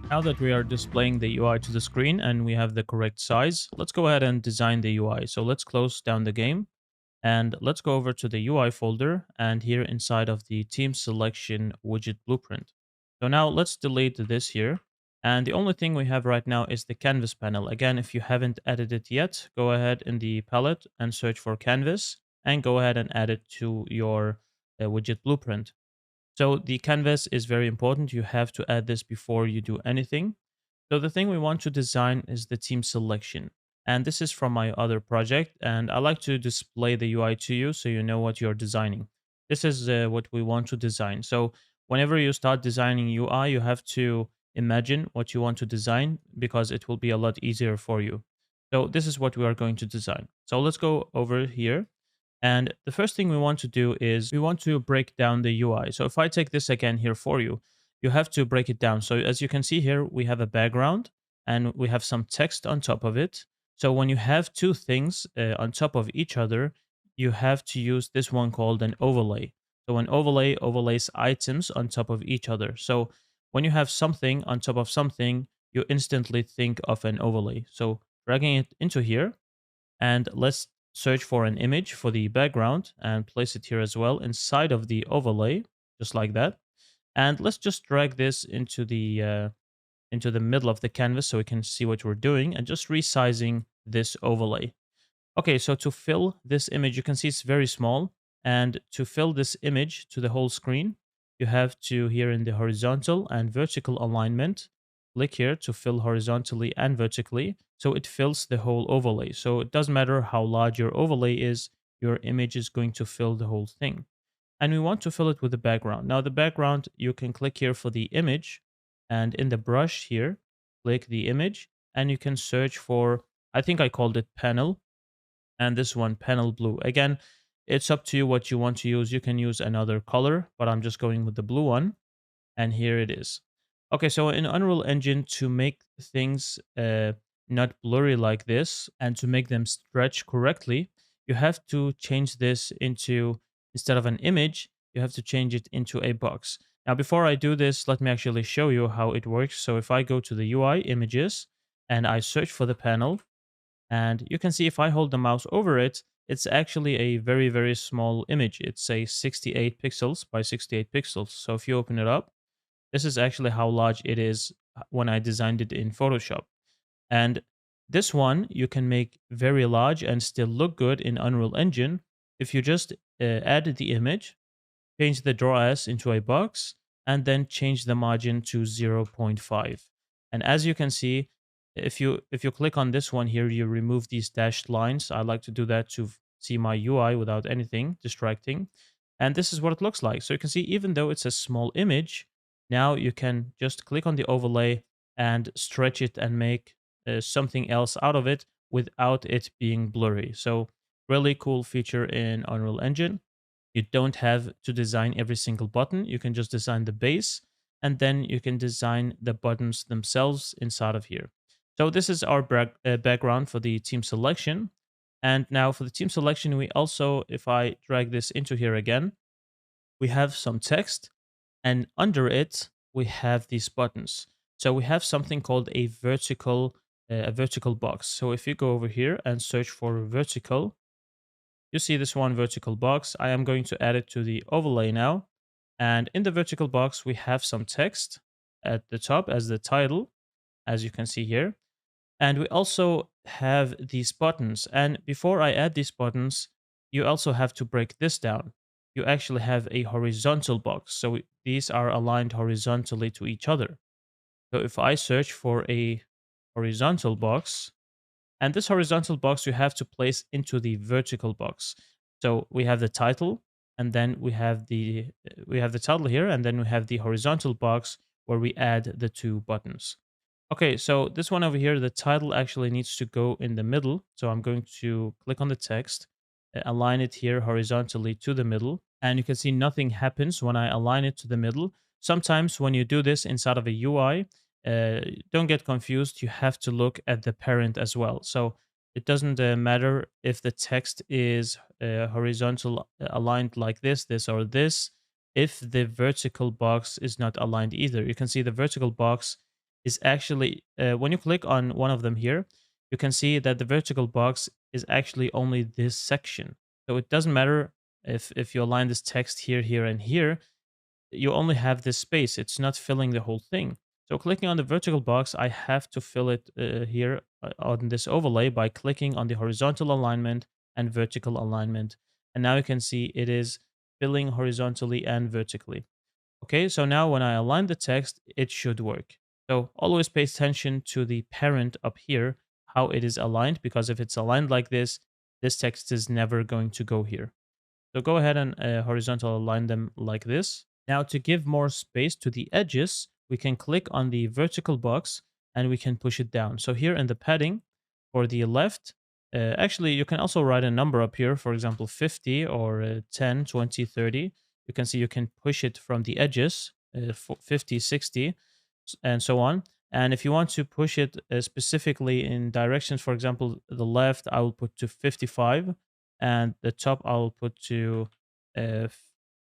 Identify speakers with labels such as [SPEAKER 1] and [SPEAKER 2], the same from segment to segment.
[SPEAKER 1] Now that we are displaying the UI to the screen and we have the correct size, let's go ahead and design the UI. So let's close down the game and let's go over to the UI folder and here inside of the team selection widget blueprint. So now let's delete this here. And the only thing we have right now is the canvas panel. Again, if you haven't added it yet, go ahead in the palette and search for canvas and go ahead and add it to your widget blueprint. So the canvas is very important. You have to add this before you do anything. So the thing we want to design is the team selection. And this is from my other project. And I like to display the UI to you so you know what you're designing. This is what we want to design. So whenever you start designing UI, you have to imagine what you want to design because it will be a lot easier for you. So this is what we are going to design. So let's go over here and the first thing we want to do is we want to break down the UI. So if I take this again here for you, you have to break it down. So as you can see here, we have a background and we have some text on top of it. So when you have two things on top of each other, you have to use this one called an overlay. So an overlay overlays items on top of each other. So when you have something on top of something, you instantly think of an overlay. So dragging it into here, and let's search for an image for the background and place it here as well inside of the overlay, just like that. And let's just drag this into the middle of the canvas so we can see what we're doing and just resizing this overlay. Okay, so to fill this image, you can see it's very small. And to fill this image to the whole screen, you have to here in the horizontal and vertical alignment, click here to fill horizontally and vertically. So it fills the whole overlay. So it doesn't matter how large your overlay is, your image is going to fill the whole thing. And we want to fill it with the background. Now the background, you can click here for the image and in the brush here, click the image and you can search for, I think I called it panel, and this one panel blue. Again, it's up to you what you want to use. You can use another color, but I'm just going with the blue one. And here it is. Okay, so in Unreal Engine, to make things not blurry like this and to make them stretch correctly, you have to change this into, instead of an image, you have to change it into a box. Now, before I do this, let me actually show you how it works. So if I go to the UI images and I search for the panel, and you can see if I hold the mouse over it, it's actually a very, very small image. It's a 68 pixels by 68 pixels. So if you open it up, this is actually how large it is when I designed it in Photoshop. And this one you can make very large and still look good in Unreal Engine if you just add the image, change the draw as into a box, and then change the margin to zero point 0.5. And as you can see, if you click on this one here, you remove these dashed lines. I like to do that to see my UI without anything distracting. And this is what it looks like. So you can see, even though it's a small image, now you can just click on the overlay and stretch it and make something else out of it without it being blurry. So really cool feature in Unreal Engine. You don't have to design every single button. You can just design the base and then you can design the buttons themselves inside of here. So this is our background for the team selection. And now for the team selection, we also, if I drag this into here again, we have some text and under it, we have these buttons. So we have something called a vertical box. So if you go over here and search for vertical, you see this one vertical box. I am going to add it to the overlay now. And in the vertical box, we have some text at the top as the title, as you can see here. And we also have these buttons. And before I add these buttons, you also have to break this down. You actually have a horizontal box. So these are aligned horizontally to each other. So if I search for a horizontal box, and this horizontal box you have to place into the vertical box. So we have the title, and then we have the title here, and then we have the horizontal box where we add the two buttons. Okay, so this one over here, the title actually needs to go in the middle. So I'm going to click on the text, align it here horizontally to the middle. And you can see nothing happens when I align it to the middle. Sometimes when you do this inside of a UI, don't get confused. You have to look at the parent as well. So it doesn't matter if the text is horizontal aligned like this, or this, if the vertical box is not aligned either. You can see the vertical box is actually, when you click on one of them here, you can see that the vertical box is actually only this section. So it doesn't matter if you align this text here, here, and here, you only have this space. It's not filling the whole thing. So clicking on the vertical box, I have to fill it here on this overlay by clicking on the horizontal alignment and vertical alignment. And now you can see it is filling horizontally and vertically. Okay, so now when I align the text, it should work. So always pay attention to the parent up here, how it is aligned, because if it's aligned like this text is never going to go here. So go ahead and horizontal align them like this. Now to give more space to the edges, we can click on the vertical box and we can push it down. So here in the padding for the left, actually you can also write a number up here, for example, 50 or 10, 20, 30. You can see you can push it from the edges, 50, 60, and so on. And if you want to push it specifically in directions, for example, the left, I will put to 55, and the top I'll put to uh,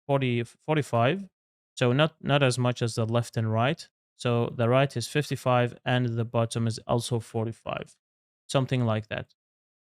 [SPEAKER 1] 40, 45. So not as much as the left and right. So the right is 55 and the bottom is also 45, something like that.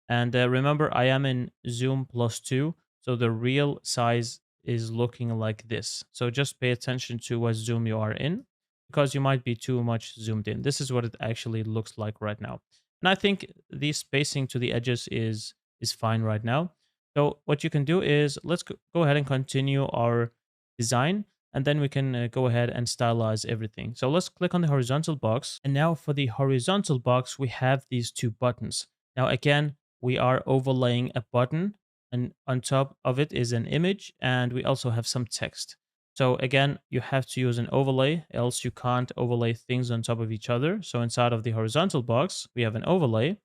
[SPEAKER 1] And remember, I am in Zoom +2, so the real size is looking like this. So just pay attention to what Zoom you are in, because you might be too much zoomed in. This is what it actually looks like right now. And I think the spacing to the edges is fine right now. So what you can do is let's go ahead and continue our design, and then we can go ahead and stylize everything. So let's click on the horizontal box. And now for the horizontal box, we have these two buttons. Now again, we are overlaying a button, and on top of it is an image, and we also have some text. So again, you have to use an overlay, else you can't overlay things on top of each other. So inside of the horizontal box, we have an overlay,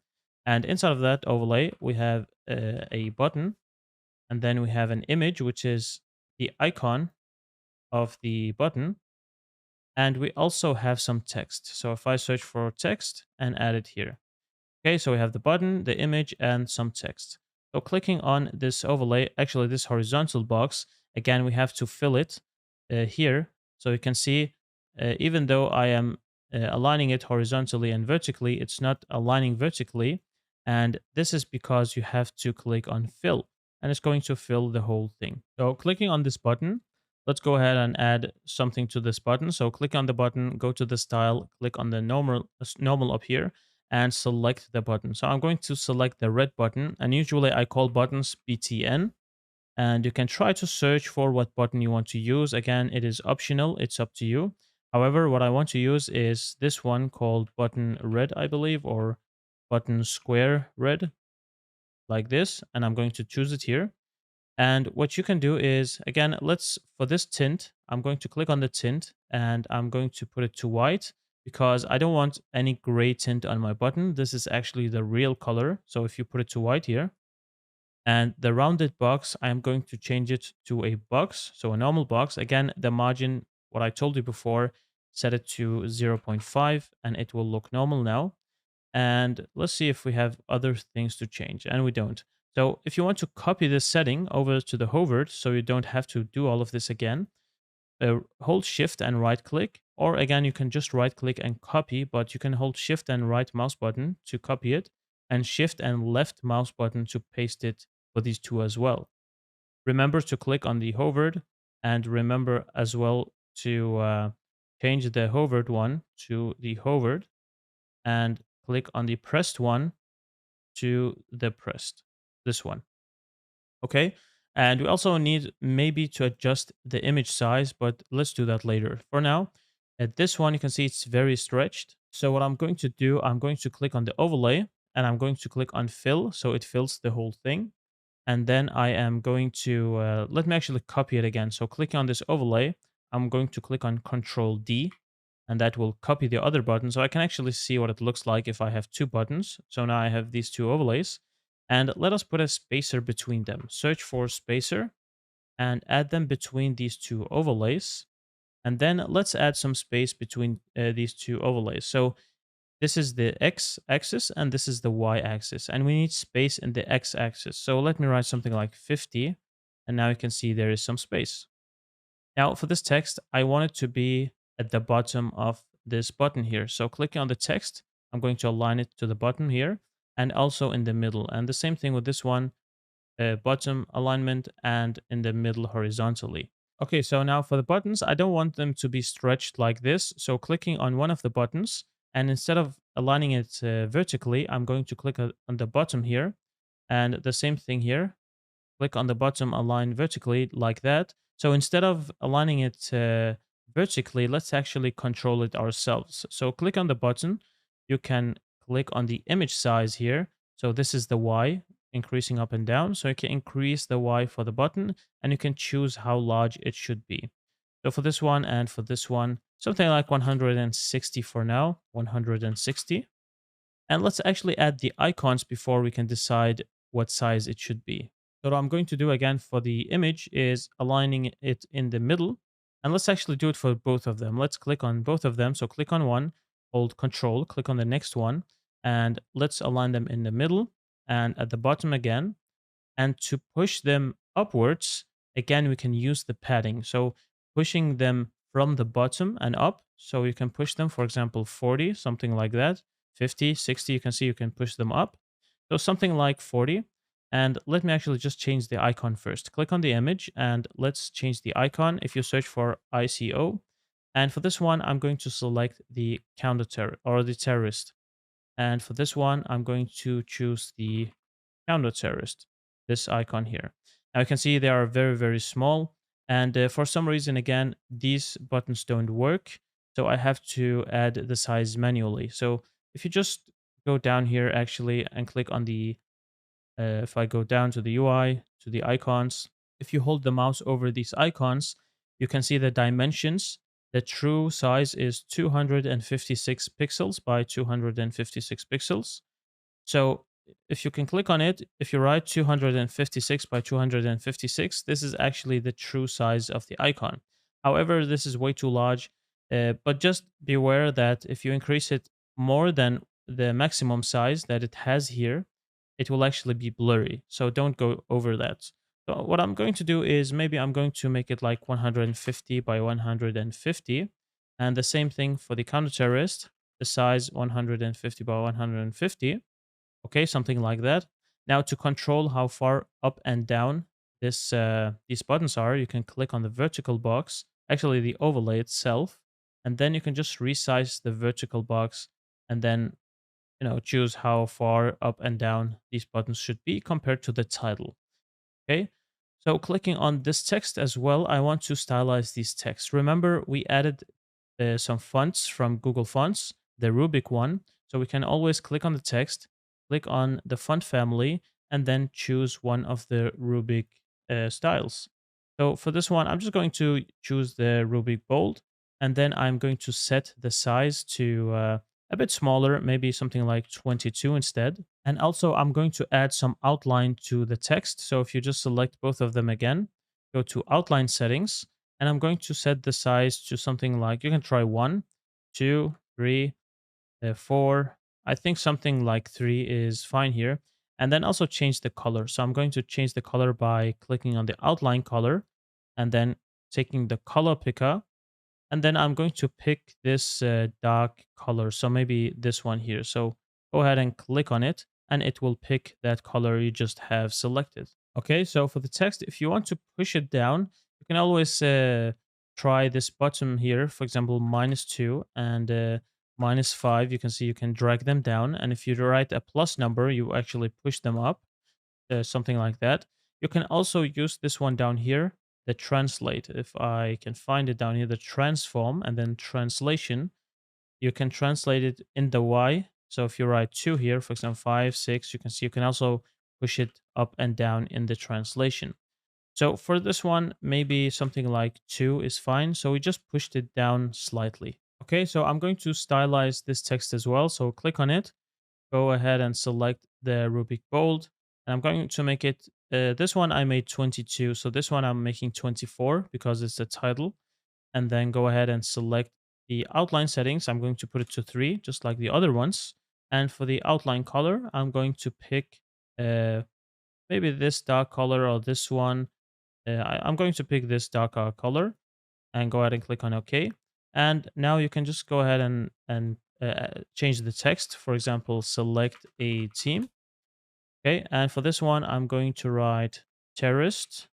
[SPEAKER 1] and inside of that overlay, we have a button, and then we have an image, which is the icon of the button, and we also have some text. So if I search for text and add it here, okay, so we have the button, the image, and some text. So clicking on this overlay, actually this horizontal box, again, we have to fill it here. So you can see, even though I am aligning it horizontally and vertically, it's not aligning vertically. And this is because you have to click on fill, and it's going to fill the whole thing. So clicking on this button, let's go ahead and add something to this button. So click on the button, go to the style, click on the normal up here, and select the button. So I'm going to select the red button, and usually I call buttons BTN, and you can try to search for what button you want to use. Again, it is optional, it's up to you. However, what I want to use is this one called button red, I believe, or button square red, like this, and I'm going to choose it here. And what you can do is, again, for this tint, I'm going to click on the tint and I'm going to put it to white, because I don't want any gray tint on my button. This is actually the real color. So if you put it to white here, and the rounded box, I'm going to change it to a box. So a normal box. Again, the margin, what I told you before, set it to 0.5 and it will look normal now. And let's see if we have other things to change, and we don't. So if you want to copy this setting over to the hovered, so you don't have to do all of this again, hold shift and right click, or again, you can just right click and copy, but you can hold shift and right mouse button to copy it, and shift and left mouse button to paste it for these two as well. Remember to click on the hovered, and remember as well to change the hovered one to the hovered, and click on the pressed one to the pressed, this one. Okay. And we also need maybe to adjust the image size, but let's do that later. For now, at this one, you can see it's very stretched. So what I'm going to do, I'm going to click on the overlay and I'm going to click on fill. So it fills the whole thing. And then I am going to, let me actually copy it again. So clicking on this overlay, I'm going to click on Control D, and that will copy the other button. So I can actually see what it looks like if I have two buttons. So now I have these two overlays, and let us put a spacer between them. Search for spacer and add them between these two overlays. And then let's add some space between these two overlays. So this is the X axis and this is the Y axis, and we need space in the X axis. So let me write something like 50, and now you can see there is some space. Now for this text, I want it to be at the bottom of this button here. So clicking on the text, I'm going to align it to the button here and also in the middle. And the same thing with this one, bottom alignment and in the middle horizontally. Okay, so now for the buttons, I don't want them to be stretched like this. So clicking on one of the buttons, and instead of aligning it vertically, I'm going to click on the bottom here. And the same thing here, click on the bottom, align vertically like that. So instead of aligning it vertically, let's actually control it ourselves. So click on the button. You can click on the image size here. So this is the Y, increasing up and down. So you can increase the Y for the button and you can choose how large it should be. So for this one and for this one, something like 160 for now, 160. And let's actually add the icons before we can decide what size it should be. So what I'm going to do again for the image is aligning it in the middle. And let's actually do it for both of them. Let's click on both of them. So click on one, hold Control, click on the next one, and let's align them in the middle and at the bottom again. And to push them upwards, again, we can use the padding. So pushing them from the bottom and up. So you can push them, for example, 40, something like that. 50, 60, you can see you can push them up. So something like 40. And let me actually just change the icon first. Click on the image and let's change the icon if you search for ICO. And for this one, I'm going to select the counter terror or the terrorist. And for this one, I'm going to choose the counter terrorist, this icon here. Now you can see they are very, very small. And for some reason, again, these buttons don't work. So I have to add the size manually. So if you just go down here actually and click on the, if I go down to the UI, to the icons, if you hold the mouse over these icons, you can see the dimensions. The true size is 256 pixels by 256 pixels. So if you can click on it, if you write 256 by 256, this is actually the true size of the icon. However, this is way too large, but just beware that if you increase it more than the maximum size that it has here, it will actually be blurry. So don't go over that. So what I'm going to do is maybe I'm going to make it like 150 by 150. And the same thing for the counter terrorist, the size 150 by 150. Okay, something like that. Now to control how far up and down these buttons are, you can click on the vertical box, actually the overlay itself, and then you can just resize the vertical box and then choose how far up and down these buttons should be compared to the title. Okay, so clicking on this text as well, I want to stylize these texts. Remember, we added some fonts from Google Fonts, the Rubik one. So we can always click on the text, click on the font family, and then choose one of the Rubik styles. So for this one, I'm just going to choose the Rubik Bold, and then I'm going to set the size to a bit smaller, maybe something like 22 instead. And also I'm going to add some outline to the text. So if you just select both of them again, go to outline settings, and I'm going to set the size to something like, you can try 1, 2, 3, 4. I think something like 3 is fine here. And then also change the color. So I'm going to change the color by clicking on the outline color and then taking the color picker. And then I'm going to pick this dark color. So maybe this one here. So go ahead and click on it and it will pick that color you just have selected. Okay, so for the text, if you want to push it down, you can always try this button here, for example, -2 and -5. You can see you can drag them down. And if you write a plus number, you actually push them up, something like that. You can also use this one down here, the translate. If I can find it down here, the transform and then translation, you can translate it in the Y. So if you write 2 here, for example, 5, 6, you can see you can also push it up and down in the translation. So for this one, maybe something like 2 is fine. So we just pushed it down slightly. Okay, so I'm going to stylize this text as well. So click on it, go ahead and select the Rubik Bold. And I'm going to make it, this one I made 22. So this one I'm making 24 because it's the title. And then go ahead and select the outline settings. I'm going to put it to 3, just like the other ones. And for the outline color, I'm going to pick maybe this dark color or this one. I'm going to pick this darker color and go ahead and click on OK. And now you can just go ahead and change the text. For example, select a team. Okay, and for this one, I'm going to write terrorist.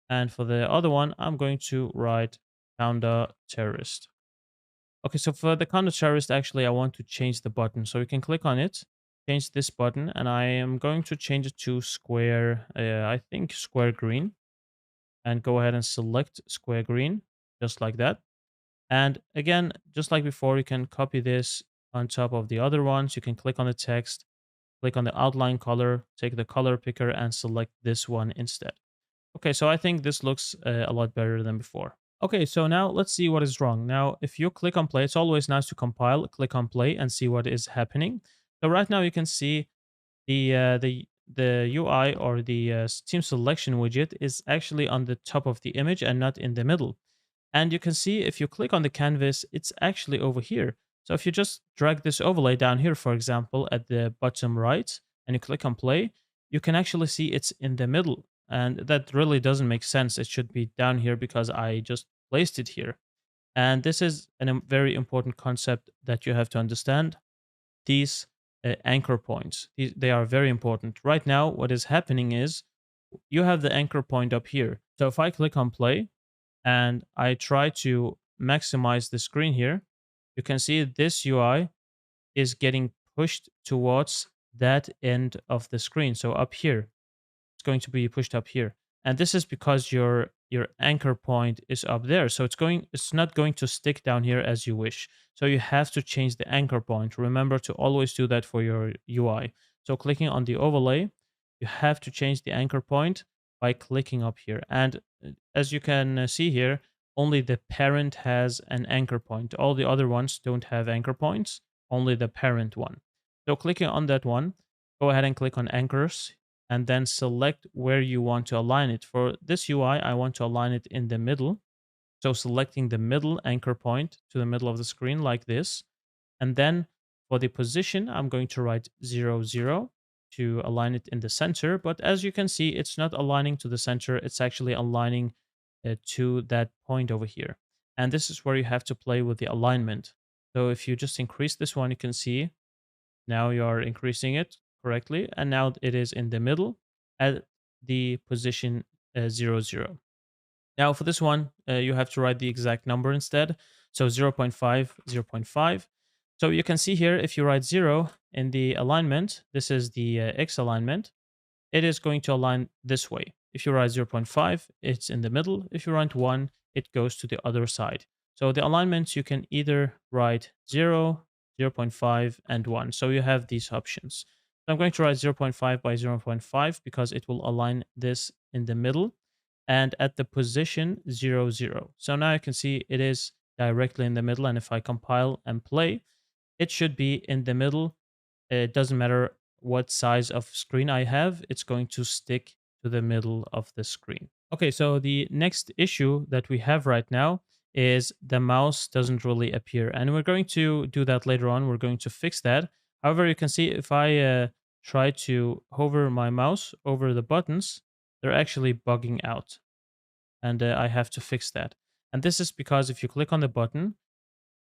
[SPEAKER 1] And for the other one, I'm going to write counter terrorist. Okay, so for the counter terrorist, actually, I want to change the button. So you can click on it, change this button, and I am going to change it to square, I think square green, and go ahead and select square green, just like that. And again, just like before, you can copy this on top of the other ones. You can click on the text, click on the outline color, take the color picker, and select this one instead. Okay, so I think this looks a lot better than before. Okay, so now let's see what is wrong. Now, if you click on play, it's always nice to compile, click on play and see what is happening. So right now you can see the UI or the team selection widget is actually on the top of the image and not in the middle. And you can see if you click on the canvas, it's actually over here. So if you just drag this overlay down here, for example, at the bottom right, and you click on play, you can actually see it's in the middle. And that really doesn't make sense. It should be down here because I just placed it here. And this is a very important concept that you have to understand. These anchor points, they are very important. Right now, what is happening is you have the anchor point up here. So if I click on play, and I try to maximize the screen here, you can see this UI is getting pushed towards that end of the screen. So up here, it's going to be pushed up here. And this is because your anchor point is up there. So it's not going to stick down here as you wish. So you have to change the anchor point. Remember to always do that for your UI. So clicking on the overlay, you have to change the anchor point by clicking up here. And as you can see here, only the parent has an anchor point. All the other ones don't have anchor points, only the parent one. So clicking on that one, go ahead and click on anchors and then select where you want to align it. For this UI, I want to align it in the middle. So selecting the middle anchor point to the middle of the screen like this. And then for the position, I'm going to write 0, 0 to align it in the center. But as you can see, it's not aligning to the center. It's actually aligning to that point over here. And this is where you have to play with the alignment. So if you just increase this one, you can see now you are increasing it correctly. And now it is in the middle at the position 0, 0. Now for this one, you have to write the exact number instead. So 0 0.5, 0 0.5. So you can see here, if you write 0 in the alignment, this is the X alignment, it is going to align this way. If you write 0 0.5, it's in the middle. If you write 1, it goes to the other side. So the alignments, you can either write 0, 0 0.5, and 1. So you have these options. So I'm going to write 0 0.5 by 0 0.5 because it will align this in the middle and at the position 0, 0. So now you can see it is directly in the middle. And if I compile and play, it should be in the middle. It doesn't matter what size of screen I have, it's going to stick to the middle of the screen. Okay, so the next issue that we have right now is the mouse doesn't really appear. And we're going to do that later on. We're going to fix that. However, you can see if I try to hover my mouse over the buttons, they're actually bugging out. And I have to fix that. And this is because if you click on the button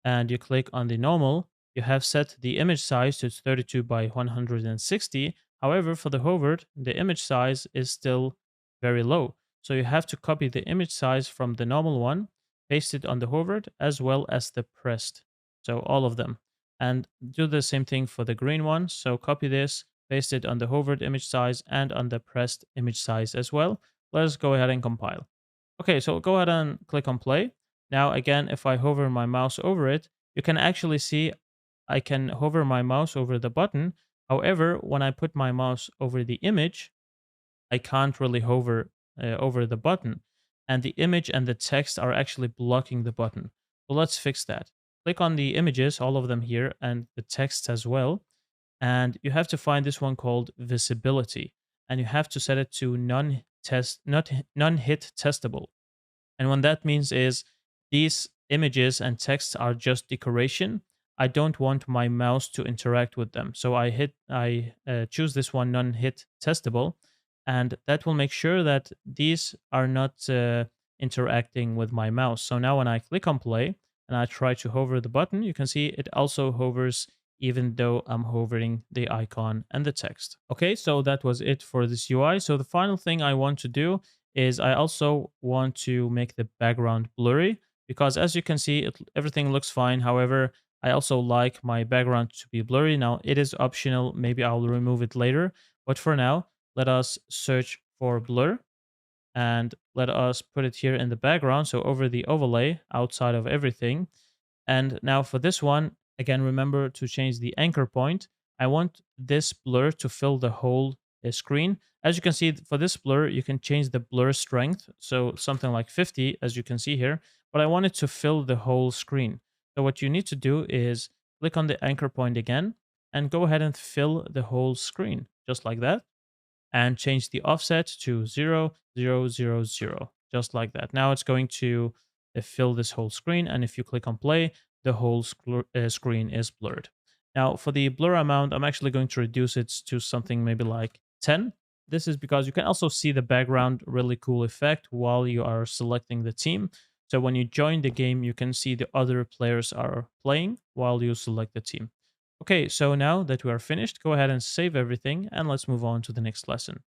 [SPEAKER 1] and you click on the normal, you have set the image size to 32 by 160. However, for the hovered, the image size is still very low. So you have to copy the image size from the normal one, paste it on the hovered, as well as the pressed. So all of them. And do the same thing for the green one. So copy this, paste it on the hovered image size and on the pressed image size as well. Let's go ahead and compile. Okay, so go ahead and click on play. Now, again, if I hover my mouse over it, you can actually see I can hover my mouse over the button. However, when I put my mouse over the image, I can't really hover over the button. And the image and the text are actually blocking the button. So let's fix that. Click on the images, all of them here, and the text as well. And you have to find this one called visibility. And you have to set it to non-hit testable. And what that means is these images and texts are just decoration. I don't want my mouse to interact with them. So I choose this one non-hit testable, and that will make sure that these are not interacting with my mouse. So now when I click on play and I try to hover the button, you can see it also hovers even though I'm hovering the icon and the text. Okay, so that was it for this UI. So the final thing I want to do is I also want to make the background blurry, because as you can see, everything looks fine. However, I also like my background to be blurry. Now, it is optional. Maybe I'll remove it later. But for now, let us search for blur and let us put it here in the background. So over the overlay outside of everything. And now for this one, again, remember to change the anchor point. I want this blur to fill the whole screen. As you can see, for this blur, you can change the blur strength. So something like 50, as you can see here, but I want it to fill the whole screen. So what you need to do is click on the anchor point again and go ahead and fill the whole screen, just like that, and change the offset to 0, 0, 0, 0, just like that. Now it's going to fill this whole screen. And if you click on play, the whole screen is blurred. Now for the blur amount, I'm actually going to reduce it to something maybe like 10. This is because you can also see the background really cool effect while you are selecting the team. So when you join the game, you can see the other players are playing while you select the team. Okay, so now that we are finished, go ahead and save everything and let's move on to the next lesson.